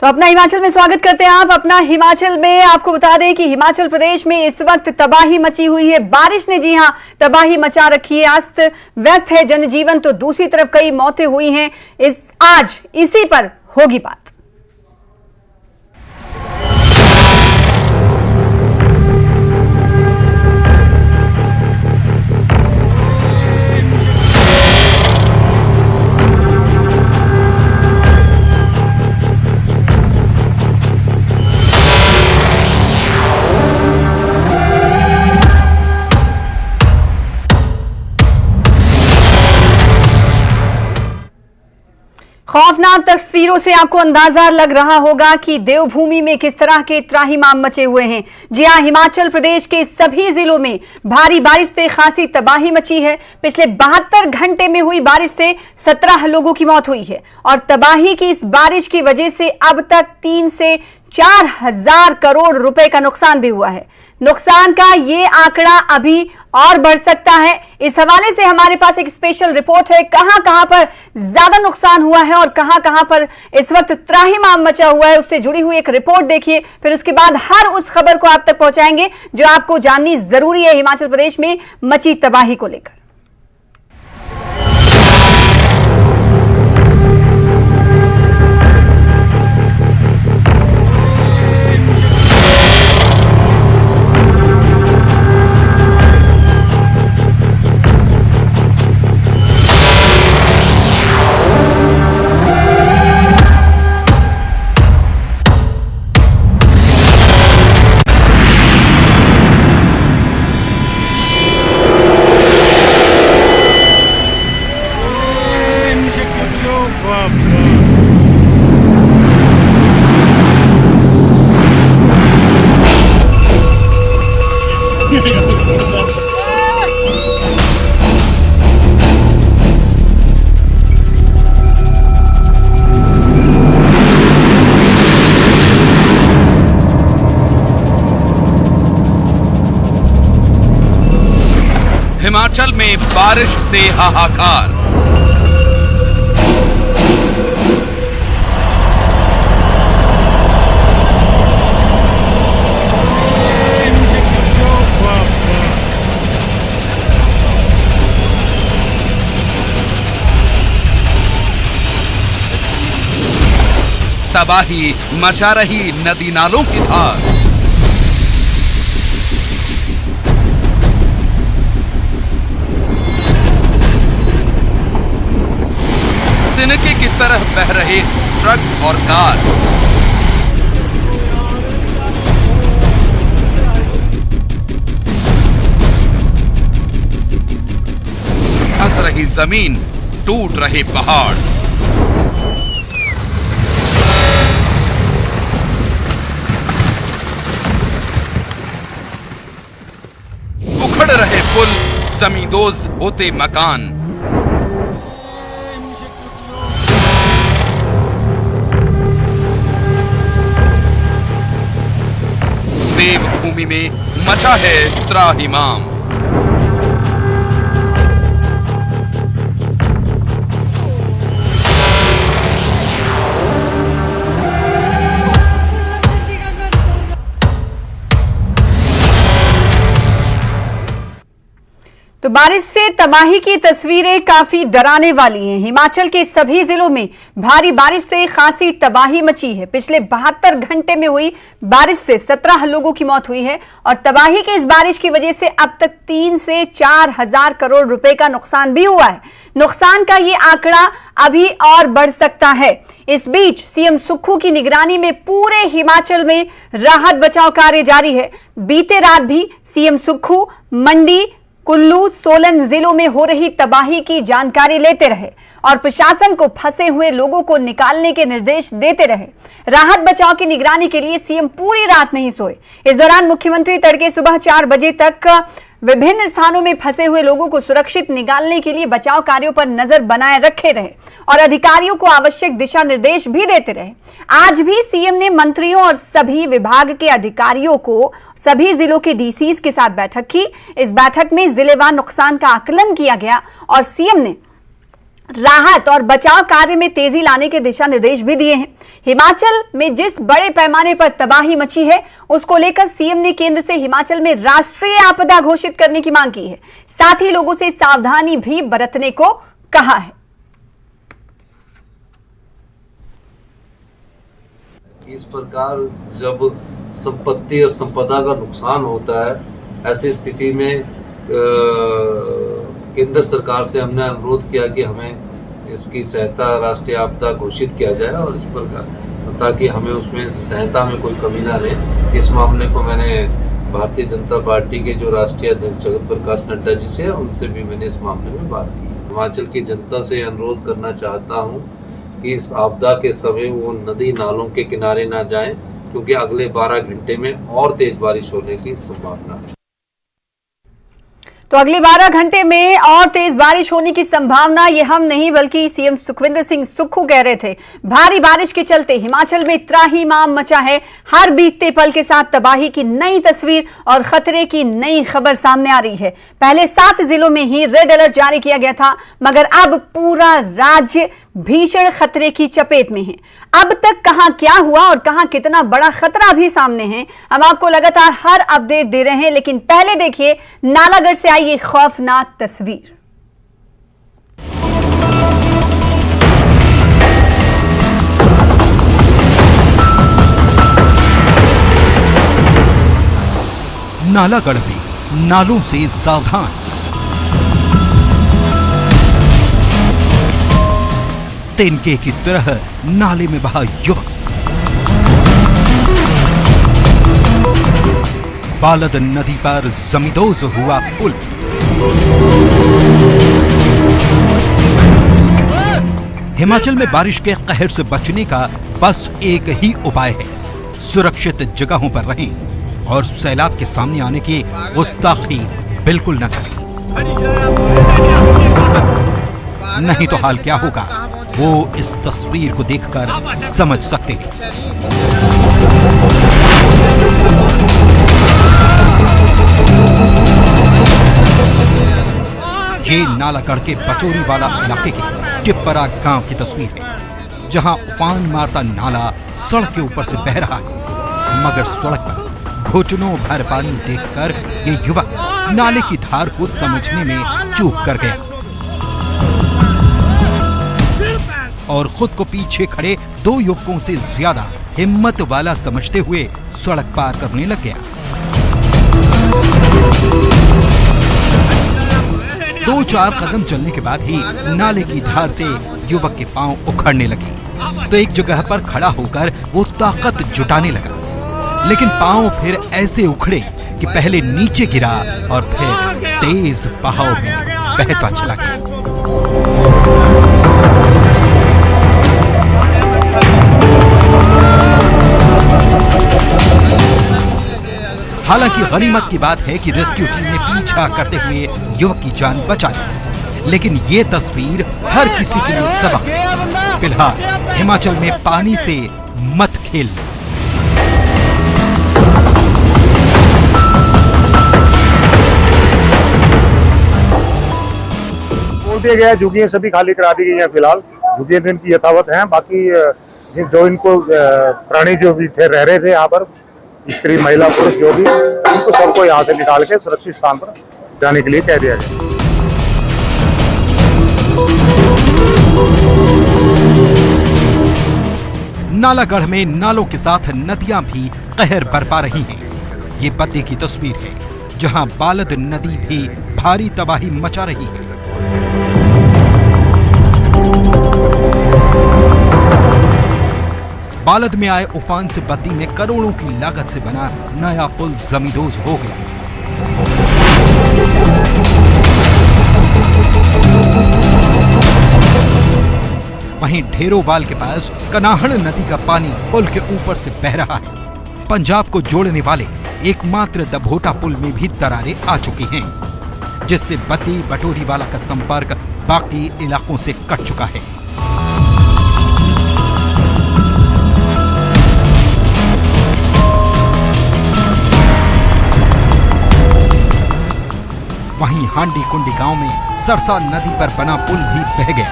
तो अपना हिमाचल में स्वागत करते हैं आप। अपना हिमाचल में आपको बता दें कि हिमाचल प्रदेश में इस वक्त तबाही मची हुई है। बारिश ने जी हां तबाही मचा रखी है, अस्त व्यस्त है जनजीवन। तो दूसरी तरफ कई मौतें हुई हैं। आज इसी पर होगी बात। खौफनाक तस्वीरों से आपको अंदाजा लग रहा होगा कि देवभूमि में किस तरह के त्राहिमाम मचे हुए हैं। जी हां, हिमाचल प्रदेश के सभी जिलों में भारी बारिश से खासी तबाही मची है। पिछले 72 घंटे में हुई बारिश से 17 लोगों की मौत हुई है और तबाही की इस बारिश की वजह से अब तक 3 से 4 हजार करोड़ रुपए का नुकसान भी हुआ है। नुकसान का ये आंकड़ा अभी और बढ़ सकता है। इस हवाले से हमारे पास एक स्पेशल रिपोर्ट है, कहां कहां पर ज्यादा नुकसान हुआ है और कहां कहां पर इस वक्त त्राहिमाम मचा हुआ है, उससे जुड़ी हुई एक रिपोर्ट देखिए। फिर उसके बाद हर उस खबर को आप तक पहुंचाएंगे जो आपको जाननी जरूरी है हिमाचल प्रदेश में मची तबाही को लेकर। हिमाचल में बारिश से हाहाकार। तबाही मचा रही नदी नालों की धार। तिनके की तरह बह रहे ट्रक और कार। धंस रही जमीन, टूट रहे पहाड़। उखड़ रहे पुल, जमींदोज होते मकान। देवभूमि में मचा है त्राहिमाम। तो बारिश से तबाही की तस्वीरें काफी डराने वाली हैं। हिमाचल के सभी जिलों में भारी बारिश से खासी तबाही मची है। पिछले 72 घंटे में हुई बारिश से 17 लोगों की मौत हुई है और तबाही की इस बारिश की वजह से अब तक 3 से 4 हजार करोड़ रुपए का नुकसान भी हुआ है। नुकसान का ये आंकड़ा अभी और बढ़ सकता है। इस बीच सीएम सुक्खू की निगरानी में पूरे हिमाचल में राहत बचाव कार्य जारी है। बीते रात भी सीएम सुक्खू मंडी, कुल्लू, सोलन जिलों में हो रही तबाही की जानकारी लेते रहे और प्रशासन को फंसे हुए लोगों को निकालने के निर्देश देते रहे। राहत बचाव की निगरानी के लिए सीएम पूरी रात नहीं सोए। इस दौरान मुख्यमंत्री तड़के सुबह 4 बजे तक विभिन्न स्थानों में फंसे हुए लोगों को सुरक्षित निकालने के लिए बचाव कार्यों पर नजर बनाए रखे रहे और अधिकारियों को आवश्यक दिशा निर्देश भी देते रहे। आज भी सीएम ने मंत्रियों और सभी विभाग के अधिकारियों को सभी जिलों के डीसीज के साथ बैठक की। इस बैठक में जिलेवार नुकसान का आकलन किया गया और सीएम ने राहत और बचाव कार्य में तेजी लाने के दिशा निर्देश भी दिए हैं। हिमाचल में जिस बड़े पैमाने पर तबाही मची है, उसको लेकर सीएम ने केंद्र से हिमाचल में राष्ट्रीय आपदा घोषित करने की मांग की है। साथ ही लोगों से सावधानी भी बरतने को कहा है। इस प्रकार जब संपत्ति और संपदा का नुकसान होता है, ऐसी स्थिति में केंद्र सरकार से हमने अनुरोध किया कि हमें इसकी सहायता राष्ट्रीय आपदा घोषित किया जाए और इस प्रकार ताकि हमें उसमें सहायता में कोई कमी ना रहे। इस मामले को मैंने भारतीय जनता पार्टी के जो राष्ट्रीय अध्यक्ष जगत प्रकाश नड्डा जी से उनसे भी मैंने इस मामले में बात की। हिमाचल की जनता से अनुरोध करना चाहता हूँ कि इस आपदा के समय वो नदी नालों के किनारे ना जाएं, क्योंकि अगले 12 घंटे में और तेज बारिश होने की संभावना है। तो अगले 12 घंटे में और तेज बारिश होने की संभावना, ये हम नहीं बल्कि सीएम सुखविंदर सिंह सुक्खू कह रहे थे। भारी बारिश के चलते हिमाचल में त्राहिमाम मचा है। हर बीतते पल के साथ तबाही की नई तस्वीर और खतरे की नई खबर सामने आ रही है। पहले 7 जिलों में ही रेड अलर्ट जारी किया गया था, मगर अब पूरा राज्य भीषण खतरे की चपेट में है। अब तक कहां क्या हुआ और कहां कितना बड़ा खतरा भी सामने है, हम आपको लगातार हर अपडेट दे रहे हैं। लेकिन पहले देखिए नालागढ़ से आई ये खौफनाक तस्वीर। नालागढ़ में नालों से सावधान। तिनके की तरह नाले में बहा युवक। बालद नदी पर जमींदोज हुआ पुल। हिमाचल में बारिश के कहर से बचने का बस एक ही उपाय है, सुरक्षित जगहों पर रहें और सैलाब के सामने आने की गुस्ताखी बिल्कुल न करें। नहीं तो हाल क्या होगा वो इस तस्वीर को देखकर समझ सकते हैं। ये नालागढ़ के बचोरी वाला इलाके के टिप्परा गांव की तस्वीर है, जहां उफान मारता नाला सड़क के ऊपर से बह रहा है, मगर सड़क पर घुटनों भर पानी देखकर ये युवक नाले की धार को समझने में चूक कर गया और खुद को पीछे खड़े 2 युवकों से ज्यादा हिम्मत वाला समझते हुए सड़क पार करने लग गया। 2-4 कदम चलने के बाद ही नाले की धार से युवक के पांव उखड़ने लगे, तो एक जगह पर खड़ा होकर वो ताकत जुटाने लगा, लेकिन पांव फिर ऐसे उखड़े कि पहले नीचे गिरा और फिर तेज बहाव में बहता चला गया। हालांकि गनीमत की बात है कि रेस्क्यू टीम ने पीछा करते हुए युवक की जान बचा ली, लेकिन ये तस्वीर हर किसी के लिए सबक है। फिलहाल हिमाचल में पानी से मत खेल। बोल दिया गया, झुग्गियां सभी खाली करा दी गई हैं। फिलहाल झुग्गियां दिन की यथावत हैं। बाकी जो इनको प्राणी जो भी थे रह रहे थे यहाँ पर, स्त्री महिला पुरुष जो भी, उनको सबको यहाँ से निकाल के सुरक्षित स्थान पर जाने के लिए कह दिया गया। नालागढ़ में नालों के साथ नदियां भी कहर बरपा रही हैं। ये बद्दी की तस्वीर है, जहां बालद नदी भी भारी तबाही मचा रही है। बालद में आए उफान से बद्दी में करोड़ों की लागत से बना नया पुल जमींदोज हो गया। वहीं ढेरोवाल के पास कनाहड़ नदी का पानी पुल के ऊपर से बह रहा है। पंजाब को जोड़ने वाले एकमात्र दभोटा पुल में भी दरारें आ चुकी हैं, जिससे बद्दी बटोरी वाला का संपर्क बाकी इलाकों से कट चुका है। वहीं हांडी कुंडी गांव में सरसा नदी पर बना पुल भी बह गया।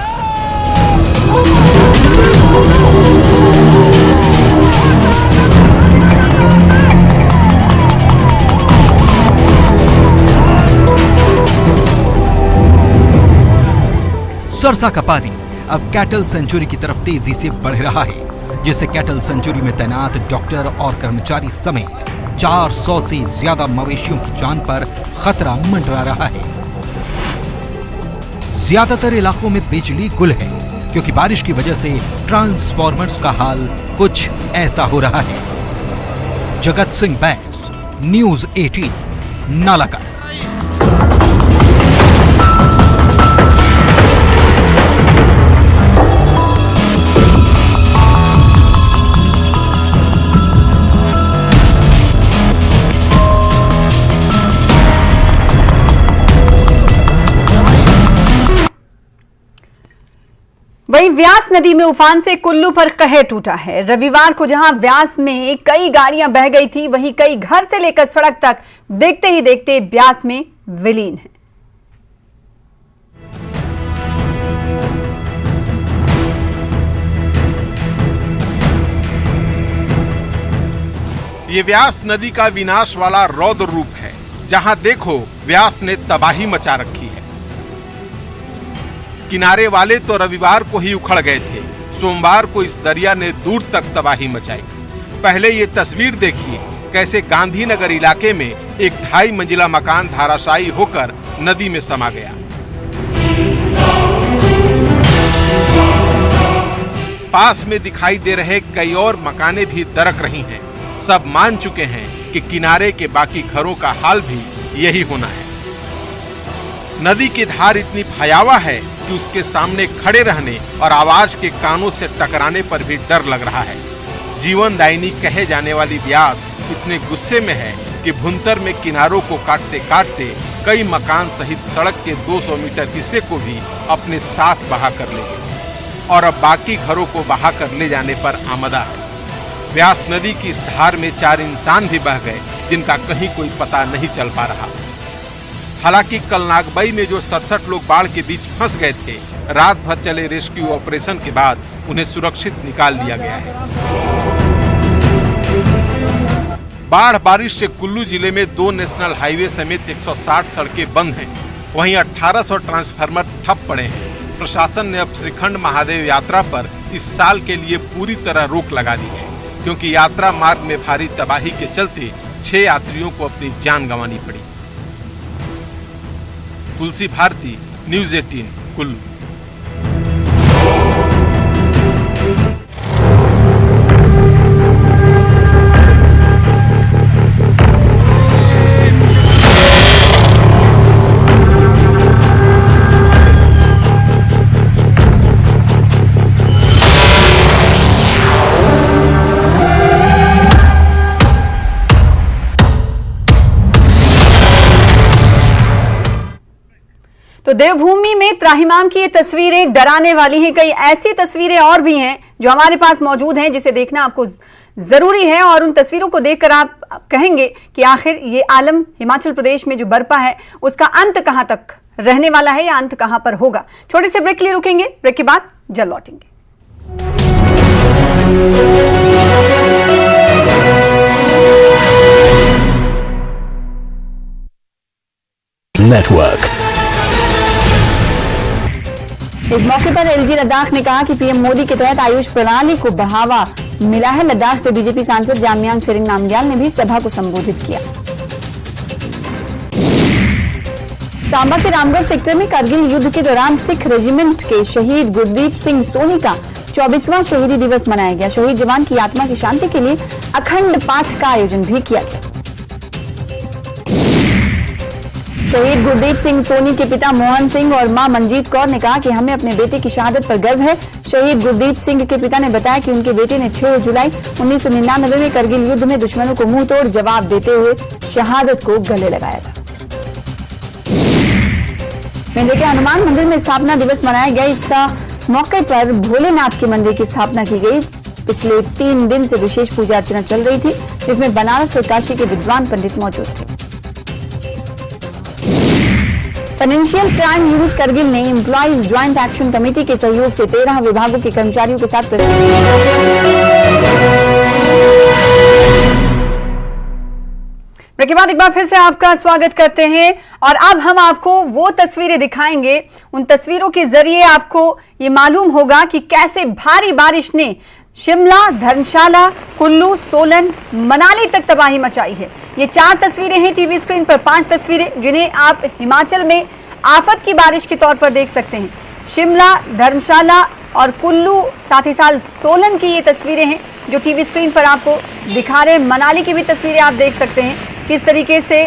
सरसा का पानी अब कैटल सेंचुरी की तरफ तेजी से बढ़ रहा है, जिससे कैटल सेंचुरी में तैनात डॉक्टर और कर्मचारी समेत 400 से ज्यादा मवेशियों की जान पर खतरा मंडरा रहा है। ज्यादातर इलाकों में बिजली गुल है, क्योंकि बारिश की वजह से ट्रांसफॉर्मर्स का हाल कुछ ऐसा हो रहा है। जगत सिंह बैस, न्यूज़ 18, नालागढ़। वहीं व्यास नदी में उफान से कुल्लू पर कहर टूटा है। रविवार को जहां व्यास में कई गाड़ियां बह गई थी, वहीं कई घर से लेकर सड़क तक देखते ही देखते व्यास में विलीन है। ये व्यास नदी का विनाश वाला रौद्र रूप है। जहां देखो व्यास ने तबाही मचा रखी है। किनारे वाले तो रविवार को ही उखड़ गए थे, सोमवार को इस दरिया ने दूर तक तबाही मचाई। पहले ये तस्वीर देखिए, कैसे गांधीनगर इलाके में एक 2.5 मंजिला मकान धाराशायी होकर नदी में समा गया। पास में दिखाई दे रहे कई और मकानें भी दरक रही हैं। सब मान चुके हैं कि किनारे के बाकी घरों का हाल भी यही होना है। नदी की धार इतनी भयावह है कि उसके सामने खड़े रहने और आवाज के कानों से टकराने पर भी डर लग रहा है। जीवनदायिनी कहे जाने वाली व्यास इतने गुस्से में है कि भुंतर में किनारों को काटते काटते कई मकान सहित सड़क के 200 मीटर हिस्से को भी अपने साथ बहा कर ले गए और अब बाकी घरों को बहा कर ले जाने पर आमदा है। व्यास नदी की इस धार में 4 इंसान भी बह गए, जिनका कहीं कोई पता नहीं चल पा रहा। हालांकि कल नागबई में जो 67 लोग बाढ़ के बीच फंस गए थे, रात भर चले रेस्क्यू ऑपरेशन के बाद उन्हें सुरक्षित निकाल लिया गया है। बाढ़ बारिश से कुल्लू जिले में 2 नेशनल हाईवे समेत 160 सड़कें बंद हैं। वहीं 1800 ट्रांसफार्मर ठप पड़े हैं। प्रशासन ने अब श्रीखंड महादेव यात्रा पर इस साल के लिए पूरी तरह रोक लगा दी है, क्योंकि यात्रा मार्ग में भारी तबाही के चलते 6 यात्रियों को अपनी जान गंवानी पड़ी। तुलसी भारती, न्यूज़ 18, कुल्लू। तो देवभूमि में त्राहिमाम की ये तस्वीरें डराने वाली हैं। कई ऐसी तस्वीरें और भी हैं जो हमारे पास मौजूद हैं, जिसे देखना आपको जरूरी है और उन तस्वीरों को देखकर आप कहेंगे कि आखिर ये आलम हिमाचल प्रदेश में जो बरपा है उसका अंत कहां तक रहने वाला है या अंत कहां पर होगा। छोटे से ब्रेक के लिए रुकेंगे, ब्रेक के बाद जल्द लौटेंगे। नेटवर्क। इस मौके पर एलजी लद्दाख ने कहा कि पीएम मोदी के तहत आयुष प्रणाली को बढ़ावा मिला है। लद्दाख से बीजेपी सांसद जामयांग सेरिंग नामग्याल ने भी सभा को संबोधित किया। सांबा के रामगढ़ सेक्टर में करगिल युद्ध के दौरान सिख रेजिमेंट के शहीद गुरदीप सिंह सोनी का 24वां शहीदी दिवस मनाया गया। शहीद जवान की आत्मा की शांति के लिए अखंड पाठ का आयोजन भी किया गया। शहीद गुरदीप सिंह सोनी के पिता मोहन सिंह और मां मंजीत कौर ने कहा कि हमें अपने बेटे की शहादत पर गर्व है। शहीद गुरदीप सिंह के पिता ने बताया कि उनके बेटे ने 6 जुलाई 1999 में करगिल युद्ध में दुश्मनों को मुंह तोड़ जवाब देते हुए शहादत को गले लगाया था। मेंढे के हनुमान मंदिर में स्थापना दिवस मनाया गया। इस मौके पर भोलेनाथ के मंदिर की स्थापना की गई। पिछले 3 दिन से विशेष पूजा अर्चना चल रही थी, जिसमें बनारस और काशी के विद्वान पंडित मौजूद थे। फाइनेंशियल क्राइम यूनिट करगिल ने एम्प्लॉइज ज्वाइंट एक्शन कमेटी के सहयोग से 13 विभागों के कर्मचारियों के साथ ब्रेक के बाद एक बार फिर से आपका स्वागत करते हैं और अब हम आपको वो तस्वीरें दिखाएंगे। उन तस्वीरों के जरिए आपको ये मालूम होगा कि कैसे भारी बारिश ने शिमला, धर्मशाला, कुल्लू, सोलन, मनाली तक तबाही मचाई है। ये 4 तस्वीरें हैं टीवी स्क्रीन पर, 5 तस्वीरें जिन्हें आप हिमाचल में आफत की बारिश के तौर पर देख सकते हैं। शिमला, धर्मशाला और कुल्लू, साथ ही साथ सोलन की ये तस्वीरें हैं जो टीवी स्क्रीन पर आपको दिखा रहे हैं। मनाली की भी तस्वीरें आप देख सकते हैं किस तरीके से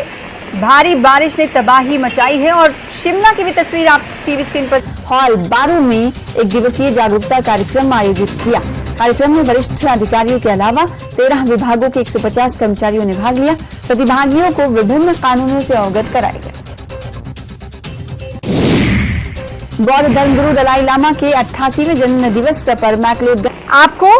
भारी बारिश ने तबाही मचाई है और शिमला की भी तस्वीर आप टीवी स्क्रीन पर। हॉल 12 में एक दिवसीय जागरूकता कार्यक्रम आयोजित किया। कार्यक्रम में वरिष्ठ अधिकारियों के अलावा 13 विभागों के 150 कर्मचारियों ने भाग लिया। प्रतिभागियों को विभिन्न कानूनों से अवगत कराया गया। बौद्ध धर्मगुरु दलाई लामा के 88वें जन्म दिवस पर मैक्लोड आपको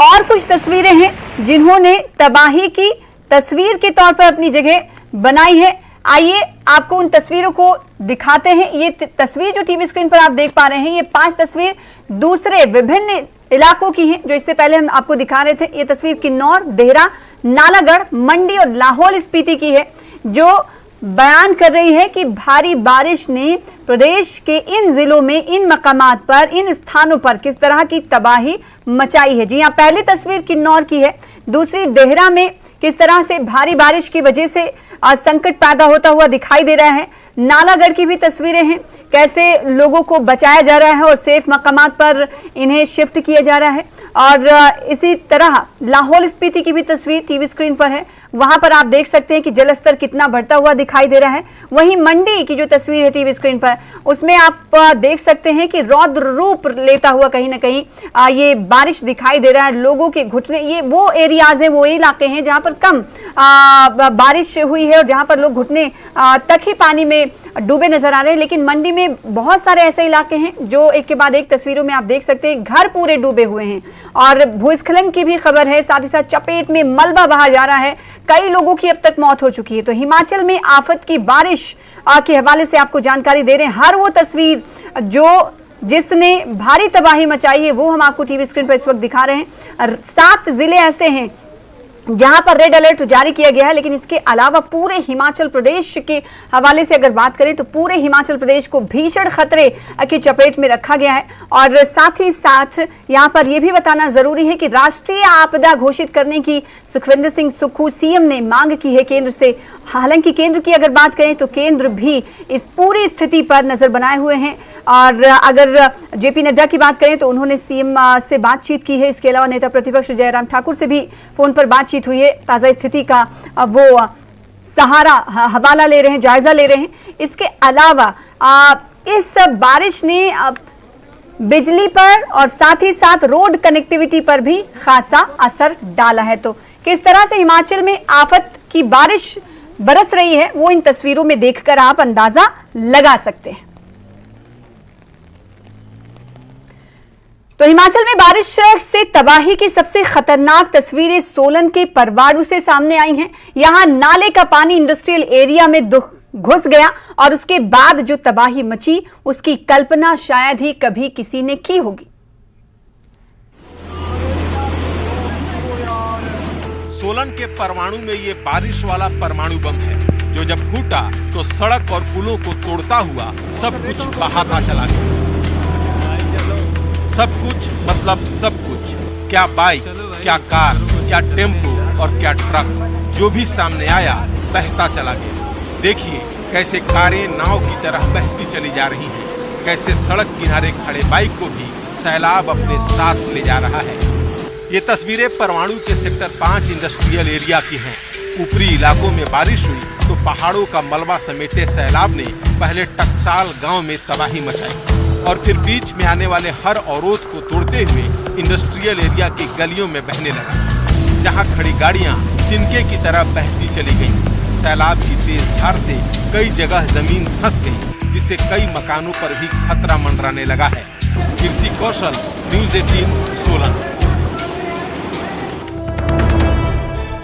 और कुछ तस्वीरें हैं जिन्होंने तबाही की तस्वीर के तौर पर अपनी जगह बनाई है। आइए आपको उन तस्वीरों को दिखाते हैं। ये तस्वीर जो टीवी स्क्रीन पर आप देख पा रहे हैं, ये 5 तस्वीर दूसरे विभिन्न इलाकों की हैं जो इससे पहले हम आपको दिखा रहे थे। ये तस्वीर किन्नौर, देहरा, नालागढ़, मंडी और लाहौल स्पीति की है जो बयान कर रही है कि भारी बारिश ने प्रदेश के इन जिलों में, इन मकामात पर, इन स्थानों पर किस तरह की तबाही मचाई है। जी हाँ, पहली तस्वीर किन्नौर की है, दूसरी देहरा में किस तरह से भारी बारिश की वजह से संकट पैदा होता हुआ दिखाई दे रहा है। नालागढ़ की भी तस्वीरें हैं, कैसे लोगों को बचाया जा रहा है और सेफ मकामात पर इन्हें शिफ्ट किया जा रहा है। और इसी तरह लाहौल स्पीति की भी तस्वीर टीवी स्क्रीन पर है, वहां पर आप देख सकते हैं कि जलस्तर कितना बढ़ता हुआ दिखाई दे रहा है। वहीं मंडी की जो तस्वीर है टीवी स्क्रीन पर, उसमें आप देख सकते हैं कि रौद्र रूप लेता हुआ कहीं ना कहीं ये बारिश दिखाई दे रहा है। लोगों के घुटने, ये वो एरियाज हैं, वो इलाके हैं जहां पर कम बारिश हुई है और जहां पर लोग घुटने तक ही पानी में डूबे नजर आ रहे हैं। लेकिन मंडी में बहुत सारे ऐसे इलाके हैं जो एक के बाद एक तस्वीरों में आप देख सकते हैं, घर पूरे डूबे हुए हैं और भूस्खलन की भी खबर है। साथ ही साथ चपेट में मलबा बहा जा रहा है, कई लोगों की अब तक मौत हो चुकी है। तो हिमाचल में आफत की बारिश के हवाले से आपको जानकारी दे रहे हैं। हर वो तस्वीर जिसने भारी तबाही मचाई है वो हम आपको टीवी स्क्रीन पर इस वक्त दिखा रहे हैं। 7 जिले ऐसे हैं जहां पर रेड अलर्ट जारी किया गया है, लेकिन इसके अलावा पूरे हिमाचल प्रदेश के हवाले से अगर बात करें तो पूरे हिमाचल प्रदेश को भीषण खतरे की चपेट में रखा गया है। और साथ ही साथ यहां पर यह भी बताना जरूरी है कि राष्ट्रीय आपदा घोषित करने की सुखविंदर सिंह सुक्खू सीएम ने मांग की है केंद्र से। हालांकि केंद्र की अगर बात करें तो केंद्र भी इस पूरी स्थिति पर नजर बनाए हुए हैं। और अगर जेपी नड्डा की बात करें तो उन्होंने सीएम से बातचीत की है। इसके अलावा नेता प्रतिपक्ष जयराम ठाकुर से भी फोन पर बातचीत हुई है। ताजा स्थिति का वो सहारा हवाला ले रहे हैं, जायजा ले रहे हैं। इसके अलावा इस बारिश ने बिजली पर और साथ ही साथ रोड कनेक्टिविटी पर भी खासा असर डाला है। तो किस तरह से हिमाचल में आफत की बारिश बरस रही है वो इन तस्वीरों में देखकर आप अंदाजा लगा सकते हैं। तो हिमाचल में बारिश से तबाही की सबसे खतरनाक तस्वीरें सोलन के परवाणू से सामने आई हैं। यहां नाले का पानी इंडस्ट्रियल एरिया में घुस गया और उसके बाद जो तबाही मची उसकी कल्पना शायद ही कभी किसी ने की होगी। सोलन के परवाणू में ये बारिश वाला परमाणु बम है जो जब फूटा तो सड़क और पुलों को तोड़ता हुआ सब कुछ बहाता चला गया। सब कुछ मतलब सब कुछ, क्या बाइक, क्या कार, क्या टेम्पो और क्या ट्रक, जो भी सामने आया बहता चला गया। देखिए कैसे कारें नाव की तरह बहती चली जा रही हैं, कैसे सड़क किनारे खड़े बाइक को भी सैलाब अपने साथ ले जा रहा है। ये तस्वीरें परवाणू के सेक्टर 5 इंडस्ट्रियल एरिया की हैं। ऊपरी इलाकों में बारिश हुई तो पहाड़ों का मलबा समेटे सैलाब ने पहले टकसाल गांव में तबाही मचाई और फिर बीच में आने वाले हर अवरोध को तोड़ते हुए इंडस्ट्रियल एरिया की गलियों में बहने लगा, जहां खड़ी गाड़ियां तिनके की तरह बहती चली गईं। सैलाब की तेज धार से कई जगह जमीन धंस गई, जिससे कई मकानों पर भी खतरा मंडराने लगा है। कीर्ति कौशल, न्यूज़ 18 सोलन।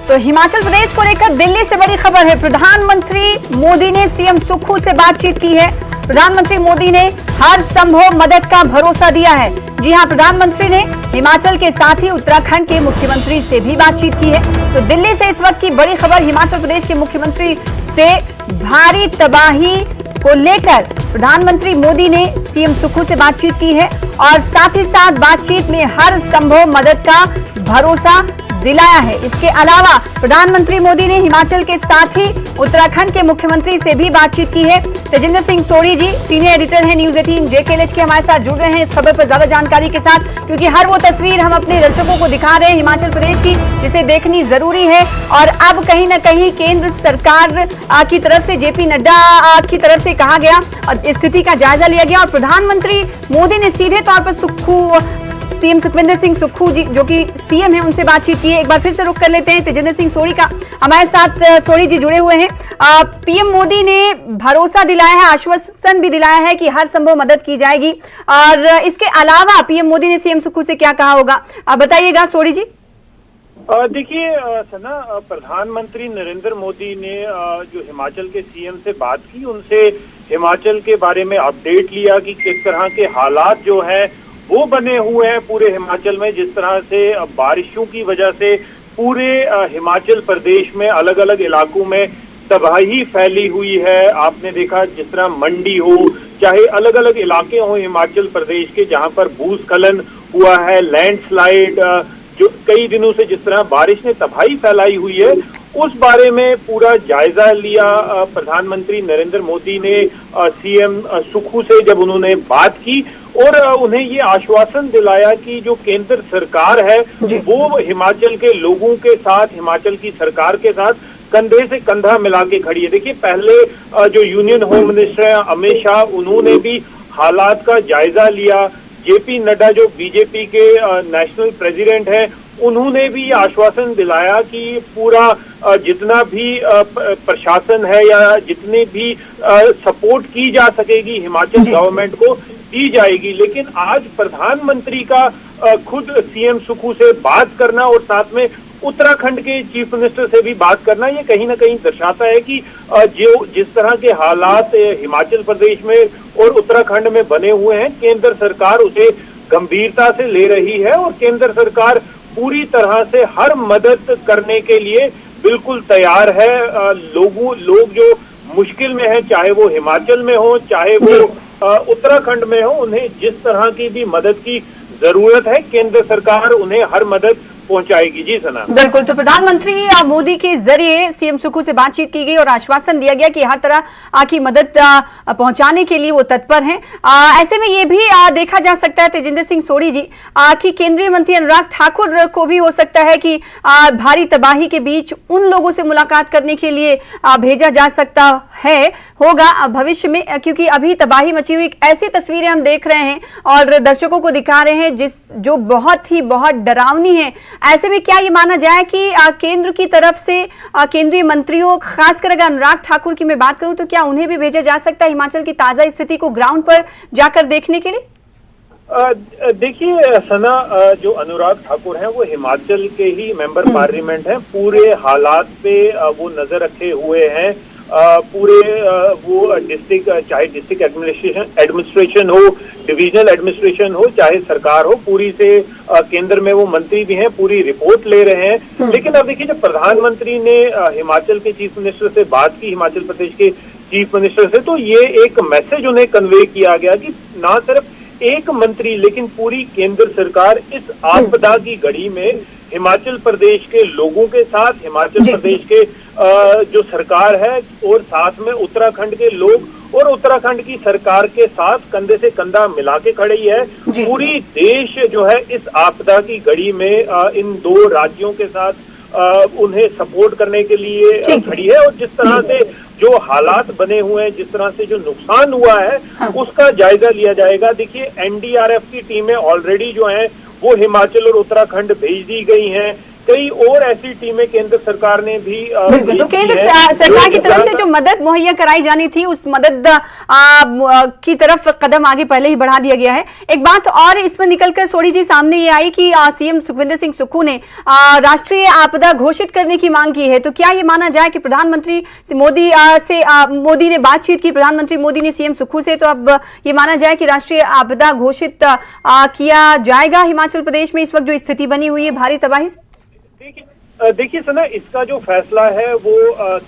तो हिमाचल प्रदेश को लेकर दिल्ली से बड़ी खबर है। प्रधानमंत्री मोदी ने सीएम सुक्खू से बातचीत की है। प्रधानमंत्री मोदी ने हर संभव मदद का भरोसा दिया है। जी हां, प्रधानमंत्री ने हिमाचल के साथ ही उत्तराखंड के मुख्यमंत्री से भी बातचीत की है। तो दिल्ली से इस वक्त की बड़ी खबर, हिमाचल प्रदेश के मुख्यमंत्री से भारी तबाही को लेकर प्रधानमंत्री मोदी ने सीएम सुक्खू से बातचीत की है और साथ ही साथ बातचीत में हर संभव मदद का भरोसा दिलाया है। इसके अलावा प्रधानमंत्री मोदी ने हिमाचल के साथ ही उत्तराखंड के मुख्यमंत्री से भी बातचीत की है। तेजिंदर सिंह सोढ़ी जी सीनियर एडिटर हैं न्यूज 18 JKLH के, हमारे साथ जुड़ रहे हैं इस खबर पर ज्यादा जानकारी के साथ, क्योंकि हर वो तस्वीर हम अपने दर्शकों को दिखा रहे हैं हिमाचल प्रदेश की, जिसे देखनी जरूरी है। और अब कहीं न कहीं केंद्र सरकार की तरफ से JP नड्डा की तरफ से कहा गया और स्थिति का जायजा लिया गया और प्रधानमंत्री मोदी ने सीधे तौर पर सीएम सुखविंदर सिंह सुक्खू जी जो कि सीएम है उनसे बातचीत की है। एक बार फिर से रुख कर लेते हैं तेजिंदर सिंह सोढ़ी का, हमारे साथ सोढ़ी जी जुड़े हुए हैं। पीएम मोदी ने भरोसा दिलाया है, आश्वासन भी दिलाया है कि हर संभव मदद की जाएगी और इसके अलावा पीएम मोदी ने सीएम सुक्खू से क्या कहा होगा, बताइएगा सोढ़ी जी। देखिए सना, प्रधानमंत्री नरेंद्र मोदी ने जो हिमाचल के सीएम से बात की, उनसे हिमाचल के बारे में अपडेट लिया कि किस तरह के हालात जो है वो बने हुए हैं पूरे हिमाचल में। जिस तरह से बारिशों की वजह से पूरे हिमाचल प्रदेश में अलग अलग इलाकों में तबाही फैली हुई है। आपने देखा जिस तरह मंडी हो, चाहे अलग अलग इलाके हो हिमाचल प्रदेश के जहां पर भूस्खलन हुआ है, लैंडस्लाइड, जो कई दिनों से जिस तरह बारिश ने तबाही फैलाई हुई है, उस बारे में पूरा जायजा लिया प्रधानमंत्री नरेंद्र मोदी ने सीएम सुक्खू से जब उन्होंने बात की और उन्हें ये आश्वासन दिलाया कि जो केंद्र सरकार है वो हिमाचल के लोगों के साथ, हिमाचल की सरकार के साथ कंधे से कंधा मिला के खड़ी है। देखिए, पहले जो यूनियन होम मिनिस्टर है अमित शाह, उन्होंने भी हालात का जायजा लिया। JP नड्डा जो बीजेपी के नेशनल प्रेसिडेंट है, उन्होंने भी आश्वासन दिलाया कि पूरा जितना भी प्रशासन है या जितने भी सपोर्ट की जा सकेगी हिमाचल गवर्नमेंट को दी जाएगी। लेकिन आज प्रधानमंत्री का खुद सीएम सुक्खू से बात करना और साथ में उत्तराखंड के चीफ मिनिस्टर से भी बात करना, ये कहीं ना कहीं दर्शाता है कि जो जिस तरह के हालात हिमाचल प्रदेश में और उत्तराखंड में बने हुए हैं, केंद्र सरकार उसे गंभीरता से ले रही है और केंद्र सरकार पूरी तरह से हर मदद करने के लिए बिल्कुल तैयार है। लोग जो मुश्किल में है, चाहे वो हिमाचल में हो चाहे वो उत्तराखंड में हो, उन्हें जिस तरह की भी मदद की जरूरत है केंद्र सरकार उन्हें हर मदद पहुंचाएगी। जी सना, बिल्कुल। तो प्रधानमंत्री मोदी के जरिए सीएम सुक्खू से बातचीत की गई और आश्वासन दिया गया कि हर तरह की मदद पहुंचाने के लिए वो तत्पर हैं। ऐसे में ये भी देखा जा सकता है तेजिंदर सिंह सोढ़ी जी कि केंद्रीय मंत्री अनुराग ठाकुर को भी हो सकता है कि भारी तबाही के बीच उन लोगों से मुलाकात करने के लिए भेजा जा सकता होगा भविष्य में, क्योंकि अभी तबाही मची हुई ऐसी तस्वीरें हम देख रहे हैं और दर्शकों को दिखा रहे हैं जो बहुत डरावनी है। ऐसे में क्या ये माना जाए कि केंद्र की तरफ से केंद्रीय मंत्रियों, खासकर अगर अनुराग ठाकुर की मैं बात करूं, तो क्या उन्हें भी भेजा जा सकता है हिमाचल की ताजा स्थिति को ग्राउंड पर जाकर देखने के लिए? देखिए सना, जो अनुराग ठाकुर हैं वो हिमाचल के ही मेंबर पार्लियामेंट हैं। पूरे हालात पे वो नजर रखे हुए हैं। पूरे वो डिस्ट्रिक्ट, चाहे डिस्ट्रिक्ट एडमिनिस्ट्रेशन हो, डिविजनल एडमिनिस्ट्रेशन हो, चाहे सरकार हो, पूरी से केंद्र में वो मंत्री भी हैं, पूरी रिपोर्ट ले रहे हैं। लेकिन अब देखिए, जब प्रधानमंत्री ने हिमाचल के चीफ मिनिस्टर से बात की, हिमाचल प्रदेश के चीफ मिनिस्टर से, तो ये एक मैसेज उन्हें कन्वे किया गया कि ना सिर्फ एक मंत्री लेकिन पूरी केंद्र सरकार इस आपदा की घड़ी में हिमाचल प्रदेश के लोगों के साथ, हिमाचल प्रदेश के जो सरकार है और साथ में उत्तराखंड के लोग और उत्तराखंड की सरकार के साथ कंधे से कंधा मिला के खड़ी है। पूरी देश जो है इस आपदा की घड़ी में इन दो राज्यों के साथ उन्हें सपोर्ट करने के लिए खड़ी है। और जिस तरह से जो हालात बने हुए हैं, जिस तरह से जो नुकसान हुआ है, उसका जायजा लिया जाएगा। देखिए, NDRF की टीमें ऑलरेडी जो हैं वो हिमाचल और उत्तराखंड भेज दी गई हैं। कई और ऐसी टीमें केंद्र सरकार ने भी बिल्कुल। तो केंद्र सरकार की तरफ से जो मदद मुहैया कराई जानी थी, उस मदद की तरफ कदम आगे पहले ही बढ़ा दिया गया है। एक बात और इसमें निकलकर सोढ़ी जी सामने ये आई कि सीएम सुखविंदर सिंह सुक्खू ने राष्ट्रीय आपदा घोषित करने की मांग की है। तो क्या ये माना जाए कि प्रधानमंत्री मोदी ने बातचीत की, प्रधानमंत्री मोदी ने सीएम सुक्खू से, तो अब ये माना जाए कि राष्ट्रीय आपदा घोषित किया जाएगा हिमाचल प्रदेश में इस वक्त जो स्थिति बनी हुई है भारी तबाही से? देखिए सना, इसका जो फैसला है वो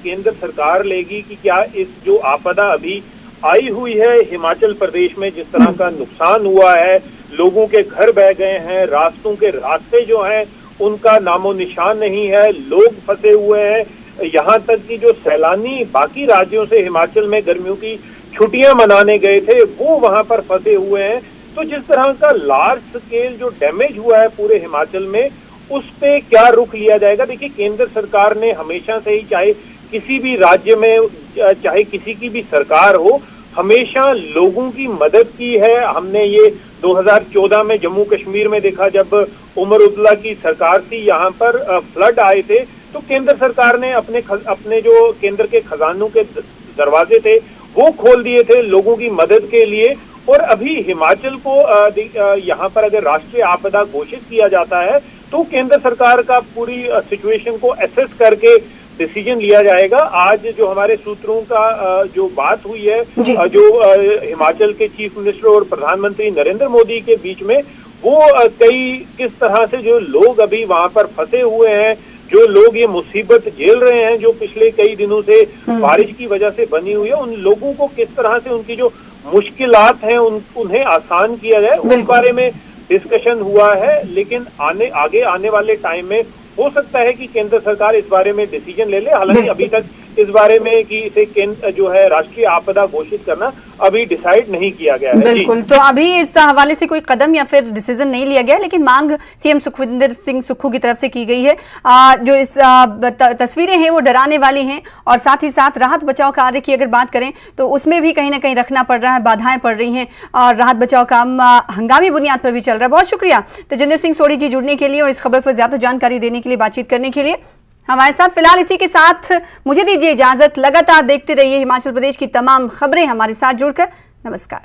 केंद्र सरकार लेगी कि क्या इस जो आपदा अभी आई हुई है हिमाचल प्रदेश में, जिस तरह का नुकसान हुआ है, लोगों के घर बह गए हैं, रास्तों के रास्ते जो हैं उनका नामो निशान नहीं है, लोग फंसे हुए हैं, यहाँ तक कि जो सैलानी बाकी राज्यों से हिमाचल में गर्मियों की छुट्टियां मनाने गए थे वो वहां पर फंसे हुए हैं। तो जिस तरह का लार्ज स्केल जो डैमेज हुआ है पूरे हिमाचल में, उस पे क्या रुख लिया जाएगा? देखिए, केंद्र सरकार ने हमेशा से ही, चाहे किसी भी राज्य में, चाहे किसी की भी सरकार हो, हमेशा लोगों की मदद की है। हमने ये 2014 में जम्मू कश्मीर में देखा, जब उमर अब्दुल्ला की सरकार थी, यहाँ पर फ्लड आए थे, तो केंद्र सरकार ने अपने जो केंद्र के खजानों के दरवाजे थे वो खोल दिए थे लोगों की मदद के लिए। और अभी हिमाचल को यहाँ पर अगर राष्ट्रीय आपदा घोषित किया जाता है तो केंद्र सरकार का पूरी सिचुएशन को एसेस करके डिसीजन लिया जाएगा। आज जो हमारे सूत्रों का जो बात हुई है, जो हिमाचल के चीफ मिनिस्टर और प्रधानमंत्री नरेंद्र मोदी के बीच में, वो किस तरह से जो लोग अभी वहां पर फंसे हुए हैं, जो लोग ये मुसीबत झेल रहे हैं जो पिछले कई दिनों से बारिश की वजह से बनी हुई है, उन लोगों को किस तरह से उनकी जो मुश्किलात हैं उन्हें आसान किया जाए, उस बारे में डिस्कशन हुआ है। लेकिन आगे आने वाले टाइम में हो सकता है कि केंद्र सरकार इस बारे में डिसीजन ले ले। हालांकि अभी तक इस बारे में कि इसे जो है राष्ट्रीय आपदा घोषित करना अभी डिसाइड नहीं किया गया है। बिल्कुल, तो अभी इस हवाले से कोई कदम या फिर डिसीजन नहीं लिया गया, लेकिन मांग सीएम सुखविंदर सिंह सुक्खू की तरफ से की गई है। जो इस तस्वीरें हैं वो डराने वाली हैं, और साथ ही साथ राहत बचाव कार्य की अगर बात करें तो उसमें भी कहीं ना कहीं रखना पड़ रहा है, बाधाएं पड़ रही हैं, और राहत बचाव काम हंगामी बुनियाद पर भी चल रहा है। बहुत शुक्रिया तेजिंदर सिंह सोढ़ी जी जुड़ने के लिए और इस खबर पर ज्यादा जानकारी देने के लिए, बातचीत करने के लिए हमारे साथ। फिलहाल इसी के साथ मुझे दीजिए इजाजत। लगातार देखते रहिए हिमाचल प्रदेश की तमाम खबरें हमारे साथ जुड़कर। नमस्कार।